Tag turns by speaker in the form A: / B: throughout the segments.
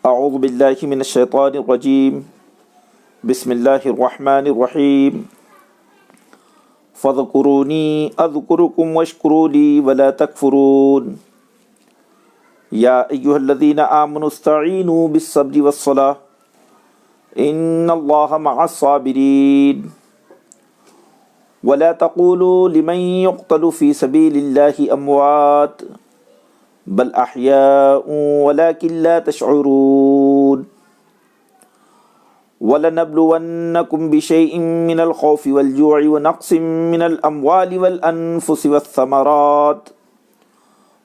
A: اعوذ باللہ من الشیطان الرجیم بسم اللہ الرحمن الرحیم فاذکرونی اذکرکم واشکروا لی ولا تکفرون یا ایہا الذین آمنوا استعینوا بالصبر والصلاة ان اللہ مع الصابرین ولا تقولوا لمن يقتل في سبيل الله اموات بل احیاء ولكن لا تشعرون وَلَنَبْلُوَنَّكُمْ بِشَيْءٍ مِّنَ الْخَوْفِ وَالْجُوعِ وَنَقْصٍ مِّنَ الْأَمْوَالِ وَالْأَنفُسِ وَالثَّمَرَاتِ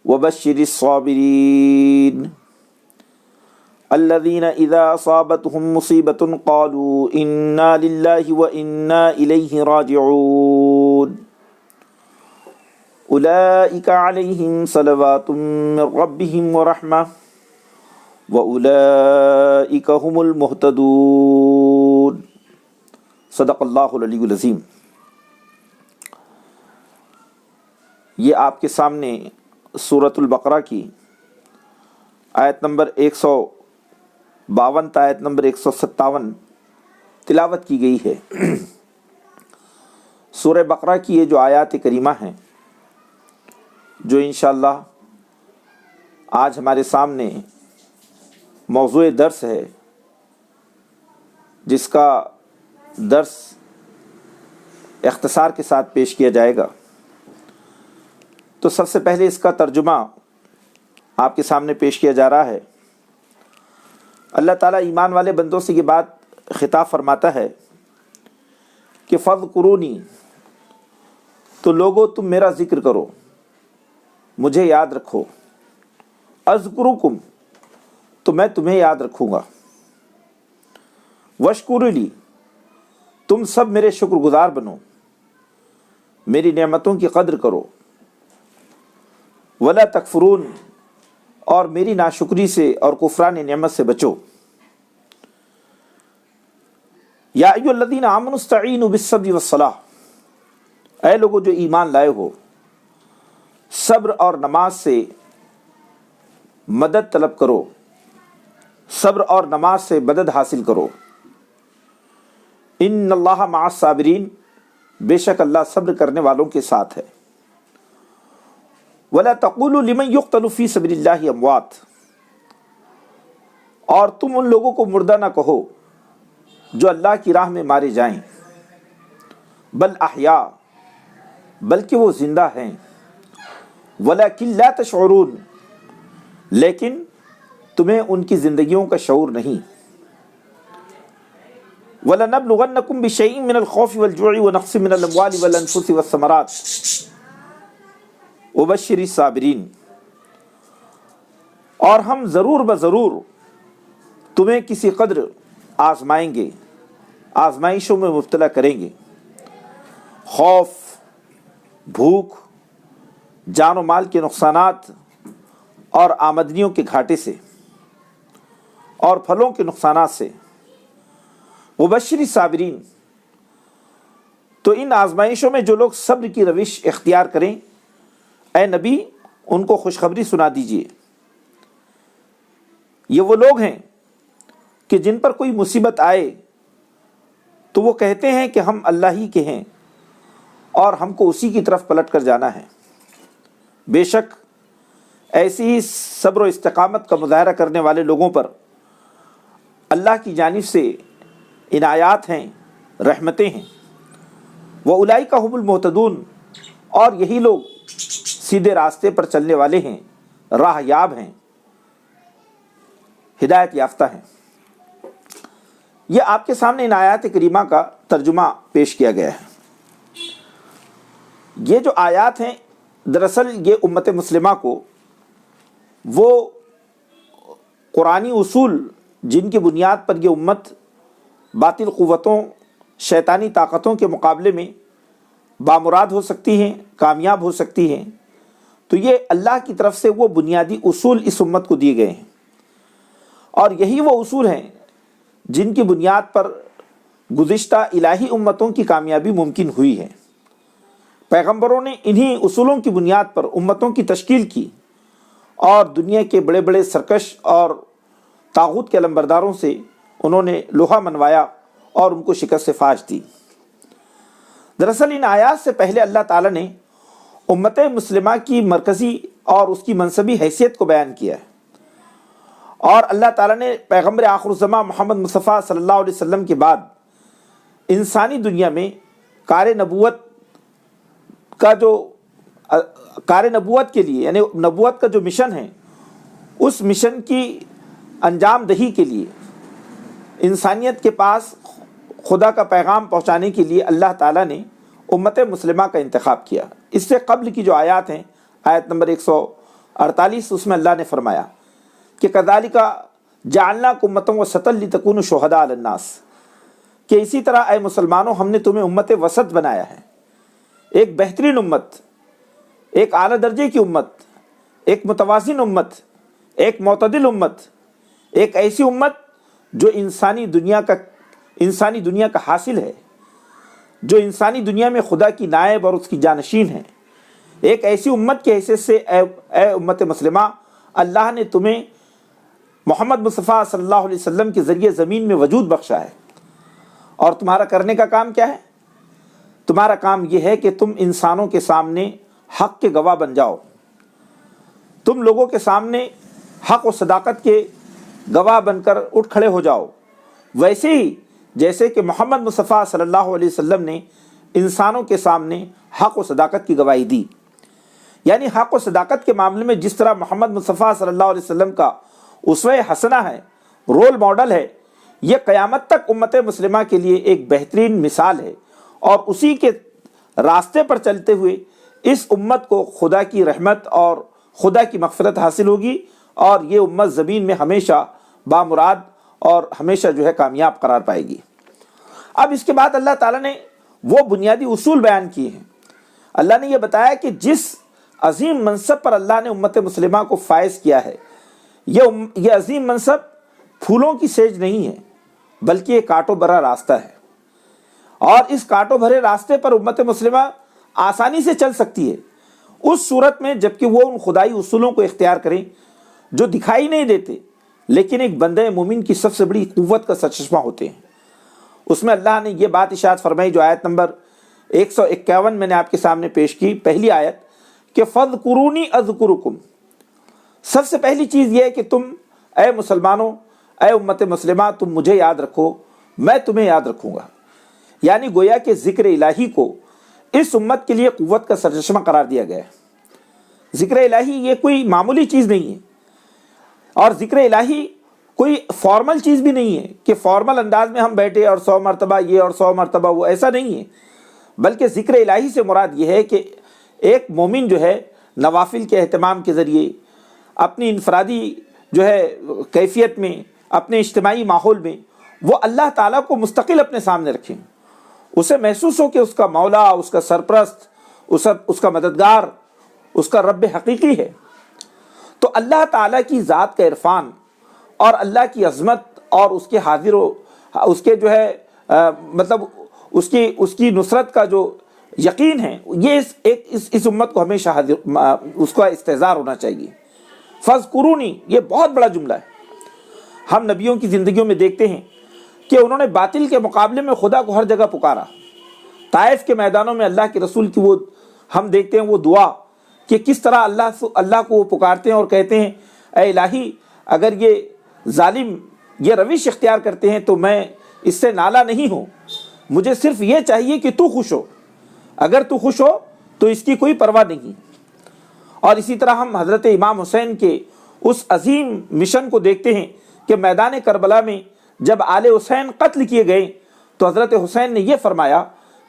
A: وَبَشِّرِ الصَّابِرِينَ الَّذِينَ إِذَا أَصَابَتْهُم مُّصِيبَةٌ قَالُوا إِنَّا لِلَّهِ وَإِنَّا إِلَيْهِ راجعون أُولَئِكَ عَلَيْهِمْ صَلَوَاتٌ مِّن رَّبِّهِمْ وَرَحْمَةٌ وَأُولَئِكَ هُمُ الْمُهْتَدُونَ صدق اللہ العلی العظیم۔ یہ آپ کے سامنے سورۃ البقرہ کی آیت نمبر 152 تا آیت نمبر 157 تلاوت کی گئی ہے۔ سورہ بقرہ کی یہ جو آیات کریمہ ہیں، جو انشاءاللہ آج ہمارے سامنے موضوع درس ہے، جس کا درس اختصار کے ساتھ پیش کیا جائے گا، تو سب سے پہلے اس کا ترجمہ آپ کے سامنے پیش کیا جا رہا ہے۔ اللہ تعالیٰ ایمان والے بندوں سے یہ بات خطاب فرماتا ہے کہ فَاذْکُرُونِی، تو لوگو تم میرا ذکر کرو، مجھے یاد رکھو، اذکرکم، تو میں تمہیں یاد رکھوں گا، واشکروا لی، تم سب میرے شکر گزار بنو، میری نعمتوں کی قدر کرو، ولا تکفرون، اور میری ناشکری سے اور کفران نعمت سے بچو۔ یا ایھا الذین آمنوا استعینوا بالصبر والصلاة، اے لوگو جو ایمان لائے ہو، صبر اور نماز سے مدد طلب کرو، صبر اور نماز سے مدد حاصل کرو۔ ان اللہ مع الصابرین، بے شک اللہ صبر کرنے والوں کے ساتھ ہے۔ ولا تقولوا لمن يقتل في سبيل الله اموات، اور تم ان لوگوں کو مردہ نہ کہو جو اللہ کی راہ میں مارے جائیں، بل احیاء، بلکہ وہ زندہ ہیں، ولکن لا تشعرون، لیکن تمہیں ان کی زندگیوں کا شعور نہیں۔ وَلَنَبْلُوَنَّكُمْ بِشَيْءٍ مِّنَ الْخَوْفِ وَالْجُوعِ وَنَقْصٍ مِّنَ الْأَمْوَالِ وَالْأَنفُسِ وَالثَّمَرَاتِ وَبَشِّرِ الصَّابِرِينَ، اور ہم ضرور بضرور تمہیں کسی قدر آزمائیں گے، آزمائشوں میں مبتلا کریں گے، خوف، بھوک، جان و مال کے نقصانات اور آمدنیوں کے گھاٹے سے اور پھلوں کے نقصانات سے۔ وبشر الصابرین، تو ان آزمائشوں میں جو لوگ صبر کی روش اختیار کریں، اے نبی ان کو خوشخبری سنا دیجئے۔ یہ وہ لوگ ہیں کہ جن پر کوئی مصیبت آئے تو وہ کہتے ہیں کہ ہم اللہ ہی کے ہیں اور ہم کو اسی کی طرف پلٹ کر جانا ہے۔ بے شک ایسی ہی صبر و استقامت کا مظاہرہ کرنے والے لوگوں پر اللہ کی جانب سے عنایات ہیں، رحمتیں ہیں۔ وَأُولَئِكَ هُمُ الْمُهْتَدُونَ، اور یہی لوگ سیدھے راستے پر چلنے والے ہیں، راہ یاب ہیں، ہدایت یافتہ ہیں۔ یہ آپ کے سامنے ان آیات کریمہ کا ترجمہ پیش کیا گیا ہے۔ یہ جو آیات ہیں، دراصل یہ امت مسلمہ کو وہ قرآنی اصول جن کی بنیاد پر یہ امت باطل قوتوں، شیطانی طاقتوں کے مقابلے میں بامراد ہو سکتی ہیں، کامیاب ہو سکتی ہیں، تو یہ اللہ کی طرف سے وہ بنیادی اصول اس امت کو دیے گئے ہیں، اور یہی وہ اصول ہیں جن کی بنیاد پر گزشتہ الہی امتوں کی کامیابی ممکن ہوئی ہے۔ پیغمبروں نے انہی اصولوں کی بنیاد پر امتوں کی تشکیل کی، اور دنیا کے بڑے بڑے سرکش اور طاغوت کے علمبرداروں سے انہوں نے لوہا منوایا اور ان کو شکست فاش دی۔ دراصل ان آیات سے پہلے اللہ تعالیٰ نے امت مسلمہ کی مرکزی اور اس کی منصبی حیثیت کو بیان کیا ہے، اور اللہ تعالیٰ نے پیغمبر آخر الزماں محمد مصطفیٰ صلی اللہ علیہ وسلم کے بعد انسانی دنیا میں کار نبوت کے لیے، یعنی نبوت کا جو مشن ہے، اس مشن کی انجام دہی کے لیے انسانیت کے پاس خدا کا پیغام پہنچانے کے لیے اللہ تعالیٰ نے امت مسلمہ کا انتخاب کیا۔ اس سے قبل کی جو آیات ہیں، آیت نمبر 148، اس میں اللہ نے فرمایا کہ کذالک جعلناکم امۃ وسطا لتکونوا شہداء علی الناس، کہ اسی طرح اے مسلمانوں ہم نے تمہیں امت وسط بنایا ہے، ایک بہترین امت، ایک اعلیٰ درجے کی امت، ایک متوازن امت، ایک معتدل امت، ایک ایسی امت جو انسانی دنیا کا حاصل ہے، جو انسانی دنیا میں خدا کی نائب اور اس کی جانشین ہے۔ ایک ایسی امت کی حیثیت سے اے امت مسلمہ، اللہ نے تمہیں محمد مصطفیٰ صلی اللہ علیہ وسلم کے ذریعے زمین میں وجود بخشا ہے، اور تمہارا کرنے کا کام کیا ہے؟ تمہارا کام یہ ہے کہ تم انسانوں کے سامنے حق کے گواہ بن جاؤ، تم لوگوں کے سامنے حق و صداقت کے گواہ بن کر اٹھ کھڑے ہو جاؤ، ویسے ہی جیسے کہ محمد مصطفیٰ صلی اللہ علیہ وسلم نے انسانوں کے سامنے حق و صداقت کی گواہی دی۔ یعنی حق و صداقت کے معاملے میں جس طرح محمد مصطفیٰ صلی اللہ علیہ وسلم کا اسوہ حسنہ ہے، رول ماڈل ہے، یہ قیامت تک امت مسلمہ کے لیے ایک بہترین مثال ہے، اور اسی کے راستے پر چلتے ہوئے اس امت کو خدا کی رحمت اور خدا کی مغفرت حاصل ہوگی، اور یہ امت زمین میں ہمیشہ بامراد اور ہمیشہ جو ہے کامیاب قرار پائے گی۔ اب اس کے بعد اللہ تعالیٰ نے وہ بنیادی اصول بیان کیے ہیں۔ اللہ نے یہ بتایا کہ جس عظیم منصب پر اللہ نے امت مسلمہ کو فائز کیا ہے، یہ عظیم منصب پھولوں کی سیج نہیں ہے، بلکہ یہ کانٹوں بھرا راستہ ہے، اور اس کانٹوں بھرے راستے پر امت مسلمہ آسانی سے چل سکتی ہے، اس صورت میں جبکہ وہ ان خدائی اصولوں کو اختیار کریں جو دکھائی نہیں دیتے لیکن ایک بندہ مومن کی سب سے بڑی قوت کا سرچشمہ ہوتے ہیں۔ اس میں اللہ نے یہ بات ارشاد فرمائی جو آیت نمبر 151 میں نے آپ کے سامنے پیش کی، پہلی آیت، کہ فَاذْكُرُونِي أَذْكُرُكُمْ۔ سب سے پہلی چیز یہ ہے کہ تم اے مسلمانوں، اے امت مسلمہ، تم مجھے یاد رکھو، میں تمہیں یاد رکھوں گا۔ یعنی گویا کہ ذکر الہی کو اس امت کے لیے قوت کا سرچشمہ قرار دیا گیا ہے۔ ذکر الہی یہ کوئی معمولی چیز نہیں ہے، اور ذکر الہی کوئی فارمل چیز بھی نہیں ہے کہ فارمل انداز میں ہم بیٹھے اور 100 مرتبہ یہ اور 100 مرتبہ وہ، ایسا نہیں ہے، بلکہ ذکر الہی سے مراد یہ ہے کہ ایک مومن جو ہے نوافل کے اہتمام کے ذریعے اپنی انفرادی جو ہے کیفیت میں، اپنے اجتماعی ماحول میں وہ اللہ تعالیٰ کو مستقل اپنے سامنے رکھیں، اسے محسوس ہو کہ اس کا مولا، اس کا سرپرست، اس کا مددگار، اس کا رب حقیقی ہے۔ تو اللہ تعالیٰ کی ذات کا عرفان اور اللہ کی عظمت اور اس کے حاضر و اس کے جو ہے مطلب اس کی نصرت کا جو یقین ہے، یہ اس امت کو ہمیشہ اس کا استحضار ہونا چاہیے۔ فَاذْكُرُونِي، یہ بہت بڑا جملہ ہے۔ ہم نبیوں کی زندگیوں میں دیکھتے ہیں کہ انہوں نے باطل کے مقابلے میں خدا کو ہر جگہ پکارا۔ طائف کے میدانوں میں اللہ کے رسول کی وہ ہم دیکھتے ہیں وہ دعا کہ کس طرح اللہ کو وہ پکارتے ہیں اور کہتے ہیں اے الہی، اگر یہ ظالم یہ روش اختیار کرتے ہیں تو میں اس سے نالا نہیں ہوں، مجھے صرف یہ چاہیے کہ تو خوش ہو، اگر تو خوش ہو تو اس کی کوئی پرواہ نہیں۔ اور اسی طرح ہم حضرت امام حسین کے اس عظیم مشن کو دیکھتے ہیں کہ میدان کربلا میں جب آل حسین قتل کیے گئے تو حضرت حسین نے یہ فرمایا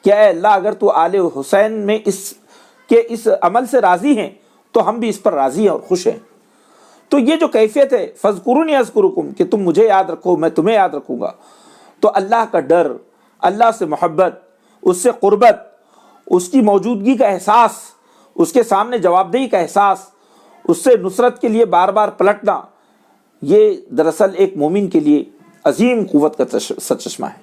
A: کہ اے اللہ، اگر تو آل حسین میں اس عمل سے راضی ہیں تو ہم بھی اس پر راضی ہیں اور خوش ہیں۔ تو یہ جو کیفیت ہے فَاذْكُرُونِي أَذْكُرُكُمْ، کہ تم مجھے یاد رکھو میں تمہیں یاد رکھوں گا، تو اللہ کا ڈر، اللہ سے محبت، اس سے قربت، اس کی موجودگی کا احساس، اس کے سامنے جواب دہی کا احساس، اس سے نصرت کے لیے بار بار پلٹنا، یہ دراصل ایک مومن کے لیے عظیم قوت کا سرچشمہ ہے،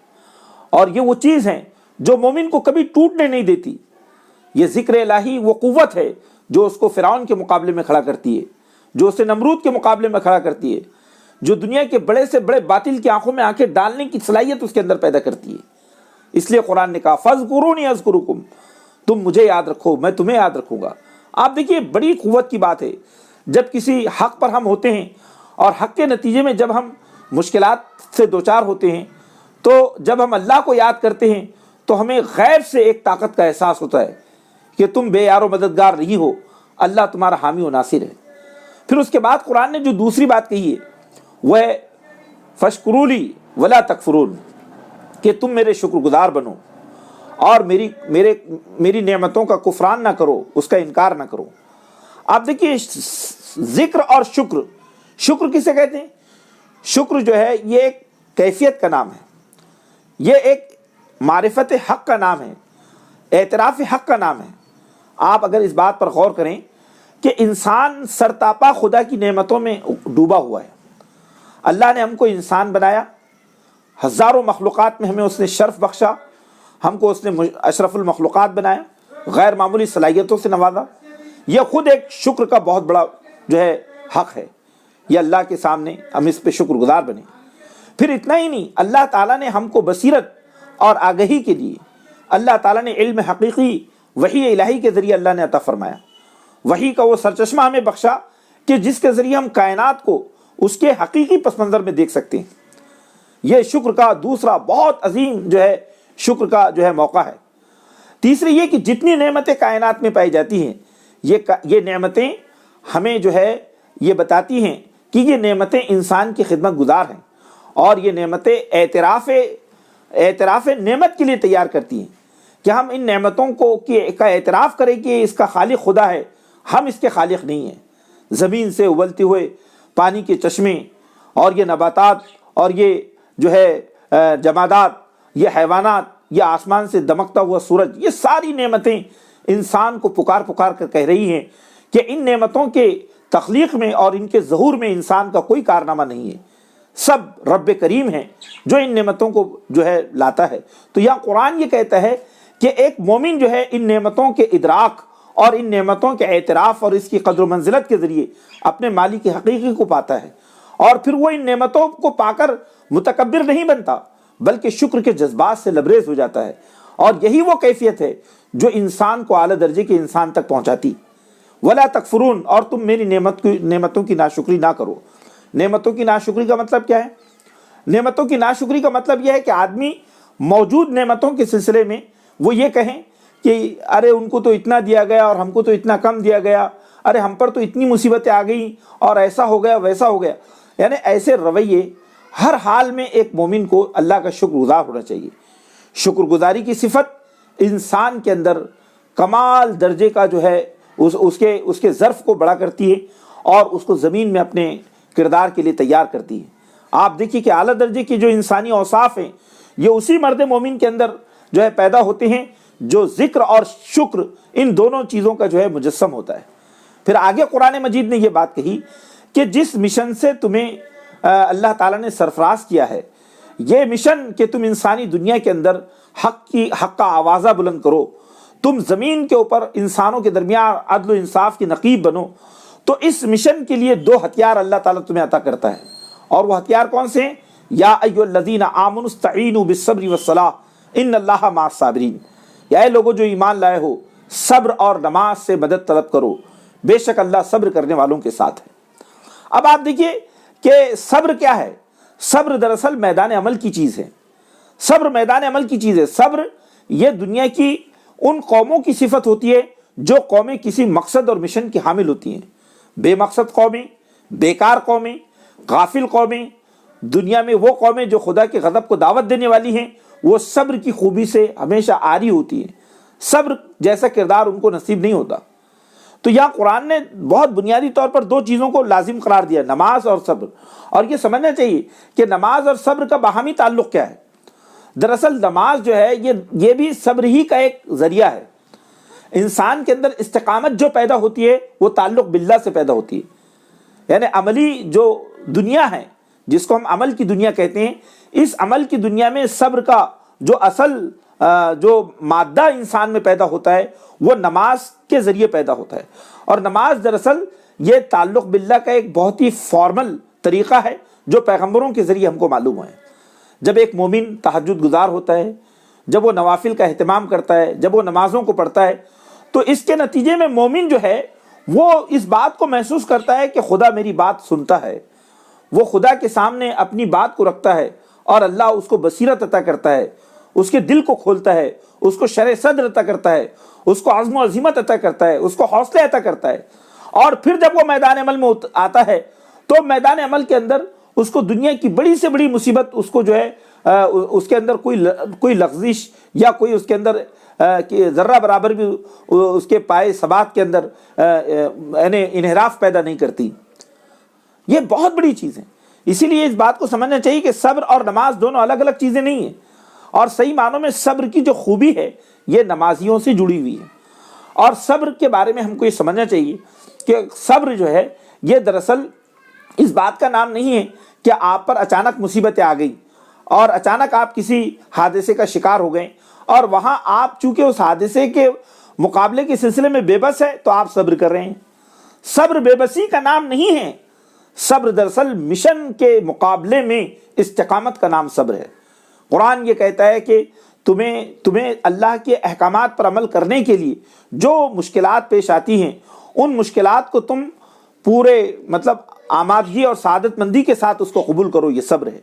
A: اور یہ وہ چیز ہے جو مومن کو کبھی ٹوٹنے نہیں دیتی۔ یہ ذکر الہی وہ قوت ہے جو اس کو فرعون کے مقابلے میں کھڑا کرتی ہے، جو اسے نمرود کے مقابلے میں کھڑا کرتی ہے، جو دنیا کے بڑے سے بڑے باطل کی آنکھوں میں آنکھیں ڈالنے کی صلاحیت اس کے اندر پیدا کرتی ہے۔ اس لیے قرآن نے کہا فَاذْكُرُونِي أَذْكُرُكُمْ، تم مجھے یاد رکھو میں تمہیں یاد رکھوں گا۔ آپ دیکھیے بڑی قوت کی بات ہے، جب کسی حق پر ہم ہوتے ہیں اور حق کے نتیجے میں جب ہم مشکلات سے دوچار ہوتے ہیں، تو جب ہم اللہ کو یاد کرتے ہیں تو ہمیں غیب سے ایک طاقت کا احساس ہوتا ہے کہ تم بے یار و مددگار نہیں ہو، اللہ تمہارا حامی و ناصر ہے۔ پھر اس کے بعد قرآن نے جو دوسری بات کہی ہے وہ ہے فَاشْكُرُوا لِي وَلَا تَكْفُرُونِ، کہ تم میرے شکر گزار بنو اور میری نعمتوں کا کفران نہ کرو، اس کا انکار نہ کرو۔ آپ دیکھیے ذکر اور شکر کسے کہتے ہیں؟ شکر جو ہے یہ ایک کیفیت کا نام ہے، یہ ایک معرفت حق کا نام ہے، اعتراف حق کا نام ہے۔ آپ اگر اس بات پر غور کریں کہ انسان سرتاپا خدا کی نعمتوں میں ڈوبا ہوا ہے۔ اللہ نے ہم کو انسان بنایا، ہزاروں مخلوقات میں ہمیں اس نے شرف بخشا، ہم کو اس نے اشرف المخلوقات بنایا، غیر معمولی صلاحیتوں سے نوازا۔ یہ خود ایک شکر کا بہت بڑا جو ہے حق ہے، یہ اللہ کے سامنے ہم اس پہ شکر گزار بنے۔ پھر اتنا ہی نہیں، اللہ تعالیٰ نے ہم کو بصیرت اور آگہی کے لیے اللہ تعالیٰ نے علم حقیقی وحی الہی کے ذریعے اللہ نے عطا فرمایا۔ وحی کا وہ سرچشمہ ہمیں بخشا کہ جس کے ذریعے ہم کائنات کو اس کے حقیقی پس منظر میں دیکھ سکتے ہیں۔ یہ شکر کا دوسرا بہت عظیم جو ہے شکر کا جو ہے موقع ہے۔ تیسری یہ کہ جتنی نعمتیں کائنات میں پائی جاتی ہیں، یہ نعمتیں ہمیں جو ہے یہ بتاتی ہیں کہ یہ نعمتیں انسان کی خدمت گزار ہیں، اور یہ نعمتیں اعتراف نعمت کے لیے تیار کرتی ہیں کہ ہم ان نعمتوں کا اعتراف کریں کہ اس کا خالق خدا ہے، ہم اس کے خالق نہیں ہیں۔ زمین سے ابلتے ہوئے پانی کے چشمے اور یہ نباتات اور یہ جو ہے جمادات، یہ حیوانات، یہ آسمان سے دمکتا ہوا سورج، یہ ساری نعمتیں انسان کو پکار کر کہہ رہی ہیں کہ ان نعمتوں کے تخلیق میں اور ان کے ظہور میں انسان کا کوئی کارنامہ نہیں ہے، سب رب کریم ہے جو ان نعمتوں کو جو ہے لاتا ہے۔ تو یہاں قرآن یہ کہتا ہے کہ ایک مومن جو ہے ان نعمتوں کے ادراک اور ان نعمتوں کے اعتراف اور اس کی قدر و منزلت کے ذریعے اپنے مالک کی حقیقی کو پاتا ہے، اور پھر وہ ان نعمتوں کو پا کر متکبر نہیں بنتا بلکہ شکر کے جذبات سے لبریز ہو جاتا ہے۔ اور یہی وہ کیفیت ہے جو انسان کو اعلیٰ درجے کے انسان تک پہنچاتی۔ ولا تکفرون، اور تم میری نعمتوں کی ناشکری نہ کرو۔ نعمتوں کی ناشکری کا مطلب کیا ہے؟ نعمتوں کی ناشکری کا مطلب یہ ہے کہ آدمی موجود نعمتوں کے سلسلے میں وہ یہ کہیں کہ ارے ان کو تو اتنا دیا گیا اور ہم کو تو اتنا کم دیا گیا، ارے ہم پر تو اتنی مصیبتیں آ گئیں اور ایسا ہو گیا ویسا ہو گیا۔ یعنی ایسے رویے ہر حال میں ایک مومن کو اللہ کا شکر گزار ہونا چاہیے۔ شکر گزاری کی صفت انسان کے اندر کمال درجے کا جو ہے اس کے ظرف کو بڑا کرتی ہے اور اس کو زمین میں اپنے کردار کے لیے تیار کرتی ہے۔ آپ دیکھیے کہ اعلیٰ درجے کے جو انسانی اوصاف ہیں یہ اسی مرد مومن کے اندر جو ہے پیدا ہوتے ہیں جو ذکر اور شکر ان دونوں چیزوں کا جو ہے مجسم ہوتا ہے۔ پھر آگے قرآن مجید نے یہ بات کہی کہ جس مشن سے تمہیں اللہ تعالیٰ نے سرفراز کیا ہے، یہ مشن کہ تم انسانی دنیا کے اندر حق کا آوازہ بلند کرو، تم زمین کے اوپر انسانوں کے درمیان عدل و انصاف کی نقیب بنو، تو اس مشن کے لیے دو ہتھیار اللہ تعالیٰ تمہیں عطا کرتا ہے۔ اور وہ ہتھیار کون سے ہیں؟ یا ایھا الذین آمنوا استعینوا بالصبر والصلاۃ ان اللہ مع الصابرین، یا اے لوگو جو ایمان لائے ہو صبر اور نماز سے مدد طلب کرو، بے شک اللہ صبر کرنے والوں کے ساتھ ہے۔ اب آپ دیکھیے کہ صبر کیا ہے؟ صبر دراصل میدان عمل کی چیز ہے۔ صبر میدان عمل کی چیز ہے۔ صبر یہ دنیا کی ان قوموں کی صفت ہوتی ہے جو قومیں کسی مقصد اور مشن کی حامل ہوتی ہیں۔ بے مقصد قومیں، بیکار قومیں، غافل قومیں، دنیا میں وہ قومیں جو خدا کے غضب کو دعوت دینے والی ہیں، وہ صبر کی خوبی سے ہمیشہ عاری ہوتی ہیں۔ صبر جیسا کردار ان کو نصیب نہیں ہوتا۔ تو یہاں قرآن نے بہت بنیادی طور پر دو چیزوں کو لازم قرار دیا، نماز اور صبر۔ اور یہ سمجھنا چاہیے کہ نماز اور صبر کا باہمی تعلق کیا ہے۔ دراصل نماز جو ہے یہ بھی صبر ہی کا ایک ذریعہ ہے۔ انسان کے اندر استقامت جو پیدا ہوتی ہے وہ تعلق باللہ سے پیدا ہوتی ہے۔ یعنی عملی جو دنیا ہے جس کو ہم عمل کی دنیا کہتے ہیں، اس عمل کی دنیا میں صبر کا جو اصل جو مادہ انسان میں پیدا ہوتا ہے وہ نماز کے ذریعے پیدا ہوتا ہے۔ اور نماز دراصل یہ تعلق باللہ کا ایک بہت ہی فارمل طریقہ ہے جو پیغمبروں کے ذریعے ہم کو معلوم ہے۔ جب ایک مومن تہجد گزار ہوتا ہے، جب وہ نوافل کا اہتمام کرتا ہے، جب وہ نمازوں کو پڑھتا ہے، تو اس کے نتیجے میں مومن جو ہے وہ اس بات کو محسوس کرتا ہے کہ خدا میری بات سنتا ہے، وہ خدا کے سامنے اپنی بات کو رکھتا ہے اور اللہ اس کو بصیرت عطا کرتا ہے، اس کے دل کو کھولتا ہے، اس کو شرح صدر عطا کرتا ہے، اس کو عزم و عزیمت عطا کرتا ہے، اس کو حوصلے عطا کرتا ہے۔ اور پھر جب وہ میدان عمل میں آتا ہے تو میدان عمل کے اندر اس کو دنیا کی بڑی سے بڑی مصیبت اس کو جو ہے اس کے اندر کوئی لغزش یا کوئی اس کے اندر ذرہ برابر بھی اس کے پائے ثبات کے اندر یعنی انحراف پیدا نہیں کرتی۔ یہ بہت بڑی چیز ہے۔ اسی لیے اس بات کو سمجھنا چاہیے کہ صبر اور نماز دونوں الگ الگ چیزیں نہیں ہیں، اور صحیح معنوں میں صبر کی جو خوبی ہے یہ نمازیوں سے جڑی ہوئی ہے۔ اور صبر کے بارے میں ہم کو یہ سمجھنا چاہیے کہ صبر جو ہے یہ دراصل اس بات کا نام نہیں ہے کہ آپ پر اچانک مصیبتیں آ گئی اور اچانک آپ کسی حادثے کا شکار ہو گئے اور وہاں آپ چونکہ اس حادثے کے مقابلے کے سلسلے میں بے بس ہے تو آپ صبر کر رہے ہیں۔ صبر بے بسی کا نام نہیں ہے، صبر دراصل مشن کے مقابلے میں استقامت کا نام صبر ہے۔ قرآن یہ کہتا ہے کہ تمہیں اللہ کے احکامات پر عمل کرنے کے لیے جو مشکلات پیش آتی ہیں ان مشکلات کو تم پورے آمادگی اور سعادت مندی کے ساتھ اس کو قبول کرو، یہ صبر ہے۔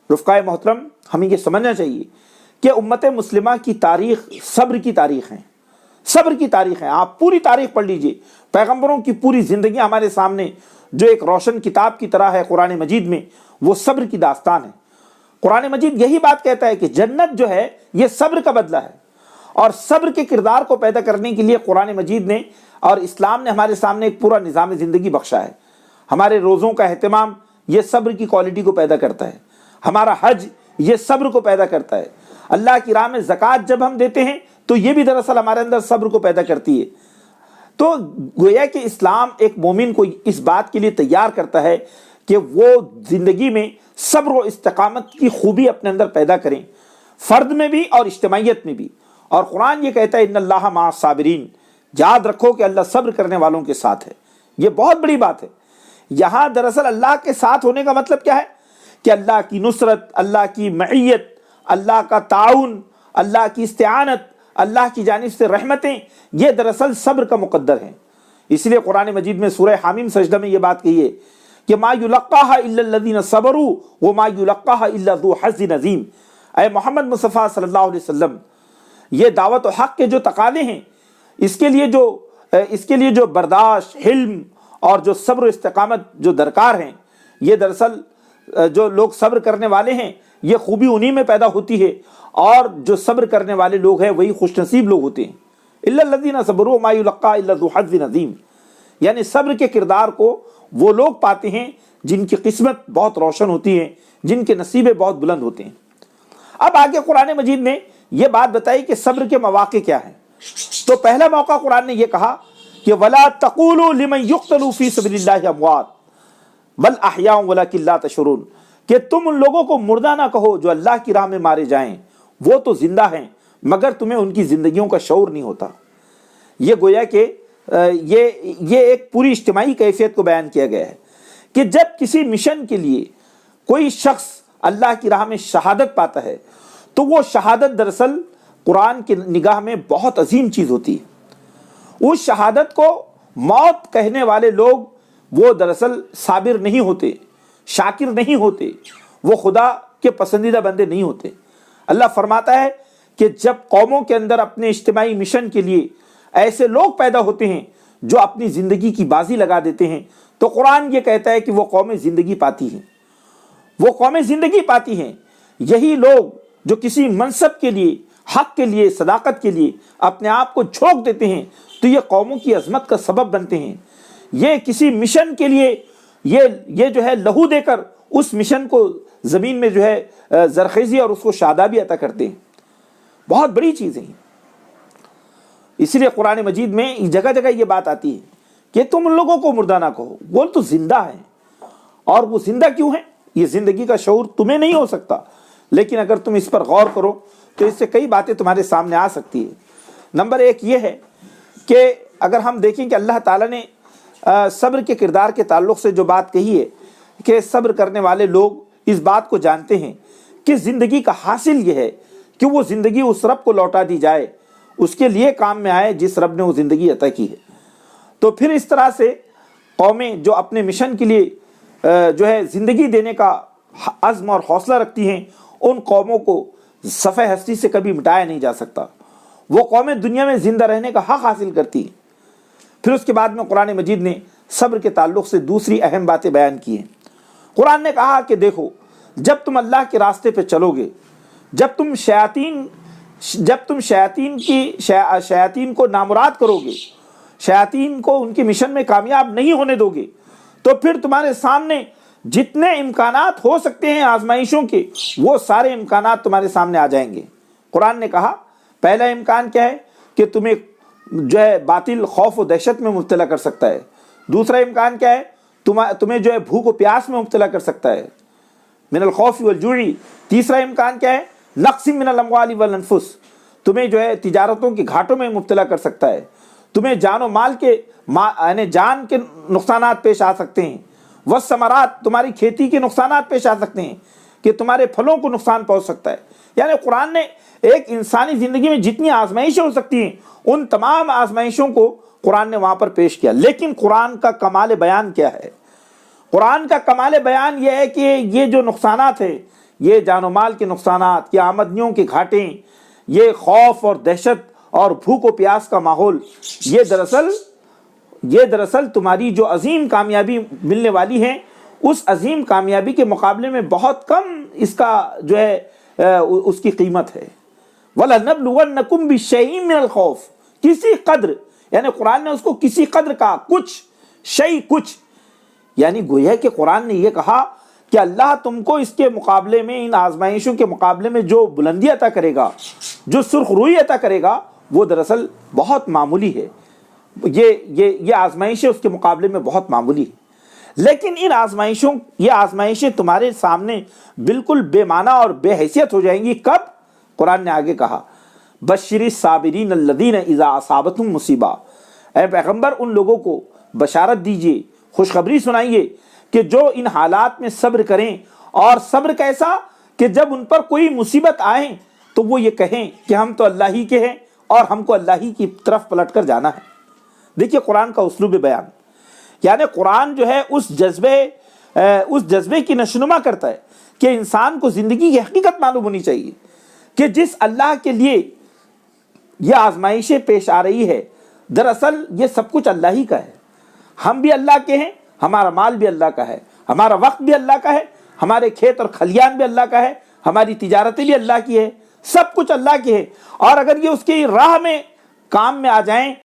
A: رفقائے محترم، ہمیں یہ سمجھنا چاہیے کہ امت مسلمہ کی تاریخ صبر کی تاریخ ہے، صبر کی تاریخ ہے۔ آپ پوری تاریخ پڑھ لیجئے، پیغمبروں کی پوری زندگی ہمارے سامنے جو ایک روشن کتاب کی طرح ہے قرآن مجید میں، وہ صبر کی داستان ہے۔ قرآن مجید یہی بات کہتا ہے کہ جنت جو ہے یہ صبر کا بدلہ ہے، اور صبر کے کردار کو پیدا کرنے کے لیے قرآن مجید نے اور اسلام نے ہمارے سامنے ایک پورا نظام زندگی بخشا ہے۔ ہمارے روزوں کا اہتمام یہ صبر کی کوالٹی کو پیدا کرتا ہے، ہمارا حج یہ صبر کو پیدا کرتا ہے، اللہ کی راہ میں زکوٰۃ جب ہم دیتے ہیں تو یہ بھی دراصل ہمارے اندر صبر کو پیدا کرتی ہے۔ تو گویا کہ اسلام ایک مومن کو اس بات کے لیے تیار کرتا ہے کہ وہ زندگی میں صبر و استقامت کی خوبی اپنے اندر پیدا کریں، فرد میں بھی اور اجتماعیت میں بھی۔ اور قرآن یہ کہتا ہے ان اللہ مع الصابرین، یاد رکھو کہ اللہ صبر کرنے والوں کے ساتھ ہے۔ یہ بہت بڑی بات ہے۔ یہاں دراصل اللہ کے ساتھ ہونے کا مطلب کیا ہے کہ اللہ کی نصرت، اللہ کی معیت، اللہ کا تعاون، اللہ کی استعانت، اللہ کی جانب سے رحمتیں، یہ دراصل صبر کا مقدر ہیں۔ اس لیے قرآن مجید میں سورہ حامیم سجدہ میں یہ بات کہی ہے کہ ما یلقاها الا الذین صبروا وما یلقاها الا ذو حظ عظیم۔ اے محمد مصطفیٰ صلی اللہ علیہ وسلم، یہ دعوت و حق کے جو تقاضے ہیں، اس کے لیے جو برداشت، حلم اور جو صبر و استقامت جو درکار ہیں، یہ دراصل جو لوگ صبر کرنے والے ہیں یہ خوبی انہی میں پیدا ہوتی ہے، اور جو صبر کرنے والے لوگ ہیں وہی خوش نصیب لوگ ہوتے ہیں۔ الا الذین صبروا وما یلقاها الا ذو حظ عظیم، یعنی صبر کے کردار کو وہ لوگ پاتے ہیں جن کی قسمت بہت روشن ہوتی ہے، جن کے نصیبے بہت بلند ہوتے ہیں۔ اب آگے قرآن مجید نے یہ بات بتائی کہ صبر کے مواقع کیا ہیں۔ تو پہلا موقع قرآن نے یہ کہا کہ وَلَا تَقُولُوا لِمَنْ يُقْتَلُوا فِي سَبِيلِ اللَّهِ أَمْوَاتٌ بَلْ أَحْيَاءٌ وَلَكِنْ لَا تَشْعُرُونَ، کہ تم ان لوگوں کو مردہ نہ کہو جو اللہ کی راہ میں مارے جائیں، وہ تو زندہ ہیں مگر تمہیں ان کی زندگیوں کا شعور نہیں ہوتا۔ یہ گویا کہ یہ ایک پوری اجتماعی کیفیت کو بیان کیا گیا ہے کہ جب کسی مشن کے لیے کوئی شخص اللہ کی راہ میں شہادت پاتا ہے تو وہ شہادت دراصل قرآن کی نگاہ میں بہت عظیم چیز ہوتی ہے۔ اس شہادت کو موت کہنے والے لوگ وہ دراصل صابر نہیں ہوتے، شاکر نہیں ہوتے، وہ خدا کے پسندیدہ بندے نہیں ہوتے۔ اللہ فرماتا ہے کہ جب قوموں کے اندر اپنے اجتماعی مشن کے لیے ایسے لوگ پیدا ہوتے ہیں جو اپنی زندگی کی بازی لگا دیتے ہیں تو قرآن یہ کہتا ہے کہ وہ قومیں زندگی پاتی ہیں، وہ قومیں زندگی پاتی ہیں۔ یہی لوگ جو کسی منصب کے لیے، حق کے لیے، صداقت کے لیے اپنے آپ کو جھونک دیتے ہیں تو یہ قوموں کی عظمت کا سبب بنتے ہیں۔ یہ کسی مشن کے لیے یہ جو ہے لہو دے کر اس مشن کو زمین میں جو ہے زرخیزی اور اس کو شادابی عطا کرتے ہیں۔ بہت بڑی چیزیں ہیں۔ اسی لیے قرآن مجید میں جگہ جگہ یہ بات آتی ہے کہ تم ان لوگوں کو مردہ نہ کہو، وہ تو زندہ ہیں۔ اور وہ زندہ کیوں ہیں؟ یہ زندگی کا شعور تمہیں نہیں ہو سکتا، لیکن اگر تم اس پر غور کرو تو اس سے کئی باتیں تمہارے سامنے آ سکتی ہیں۔ نمبر ایک یہ ہے کہ اگر ہم دیکھیں کہ اللہ تعالیٰ نے صبر کے کردار کے تعلق سے جو بات کہی ہے کہ صبر کرنے والے لوگ اس بات کو جانتے ہیں کہ زندگی کا حاصل یہ ہے کہ وہ زندگی اس رب کو لوٹا دی جائے، اس کے لیے کام میں آئے جس رب نے وہ زندگی عطا کی ہے۔ تو پھر اس طرح سے قومیں جو اپنے مشن کے لیے جو ہے زندگی دینے کا عزم اور حوصلہ رکھتی ہیں، ان قوموں کو صفحہ ہستی سے کبھی مٹایا نہیں جا سکتا۔ وہ قومیں دنیا میں زندہ رہنے کا حق حاصل کرتی ہیں۔ پھر اس کے بعد میں قرآن مجید نے صبر کے تعلق سے دوسری اہم باتیں بیان کی ہیں۔ قرآن نے کہا کہ دیکھو، جب تم اللہ کے راستے پہ چلو گے، جب تم شیاطین کو نامراد کرو گے، شیاطین کو ان کے مشن میں کامیاب نہیں ہونے دو گے، تو پھر تمہارے سامنے جتنے امکانات ہو سکتے ہیں آزمائشوں کے، وہ سارے امکانات تمہارے سامنے آ جائیں گے۔ قرآن نے کہا پہلا امکان کیا ہے کہ تمہیں جو ہے باطل خوف و دہشت میں مبتلا کر سکتا ہے۔ دوسرا امکان کیا ہے؟ تمہیں جو ہے بھوک و پیاس میں مبتلا کر سکتا ہے، من الخوف والجوع۔ تیسرا امکان کیا ہے؟ نقص من الاموال والانفس، تمہیں جو ہے تجارتوں کے گھاٹوں میں مبتلا کر سکتا ہے، تمہیں جان و مال کے یعنی جان کے نقصانات پیش آ سکتے ہیں، والثمرات، تمہاری کھیتی کے نقصانات پیش آ سکتے ہیں کہ تمہارے پھلوں کو نقصان پہنچ سکتا ہے۔ یعنی قرآن نے ایک انسانی زندگی میں جتنی آزمائشیں ہو سکتی ہیں، ان تمام آزمائشوں کو قرآن نے وہاں پر پیش کیا۔ لیکن قرآن کا کمال بیان کیا ہے؟ قرآن کا کمال بیان یہ ہے کہ یہ جو نقصانات ہیں، یہ جان و مال کے نقصانات، یہ آمدنیوں کے گھاٹیں، یہ خوف اور دہشت اور بھوک و پیاس کا ماحول، یہ دراصل تمہاری جو عظیم کامیابی ملنے والی ہے، اس عظیم کامیابی کے مقابلے میں بہت کم اس کا جو ہے اس کی قیمت ہے۔ وَلَنَبْلُوَنَّكُمْ بِشَيْءٍ مِّنَ الْخَوْفِ، کسی قدر، یعنی قرآن نے اس کو کسی قدر کہا، کچھ، یعنی گویا کہ قرآن نے یہ کہا کہ اللہ تم کو اس کے مقابلے میں، ان آزمائشوں کے مقابلے میں جو بلندی عطا کرے گا، جو سرخ روئی عطا کرے گا، وہ دراصل بہت معمولی ہے۔ یہ آزمائشیں اس کے مقابلے میں بہت معمولی ہے۔ لیکن یہ آزمائشیں تمہارے سامنے بالکل بے معنی اور بے حیثیت ہو جائیں گی۔ کب؟ قرآن نے آگے کہا بشر الصابرین الذین اذا اصابتهم مصیبہ، اے پیغمبر ان لوگوں کو بشارت دیجئے، خوشخبری سنائیے کہ جو ان حالات میں صبر کریں۔ اور صبر کیسا؟ کہ جب ان پر کوئی مصیبت آئے تو وہ یہ کہیں کہ ہم تو اللہ ہی کے ہیں اور ہم کو اللہ ہی کی طرف پلٹ کر جانا ہے۔ دیکھیے قرآن کا اسلوب بیان، یعنی قرآن جو ہے اس جذبے کی نشوونما کرتا ہے کہ انسان کو زندگی کی حقیقت معلوم ہونی چاہیے کہ جس اللہ کے لیے یہ آزمائشیں پیش آ رہی ہے، دراصل یہ سب کچھ اللہ ہی کا ہے۔ ہم بھی اللہ کے ہیں، ہمارا مال بھی اللہ کا ہے، ہمارا وقت بھی اللہ کا ہے، ہمارے کھیت اور کھلیان بھی اللہ کا ہے، ہماری تجارتیں بھی اللہ کی ہے، سب کچھ اللہ کی ہے۔ اور اگر یہ اس کی راہ میں کام میں آ جائیں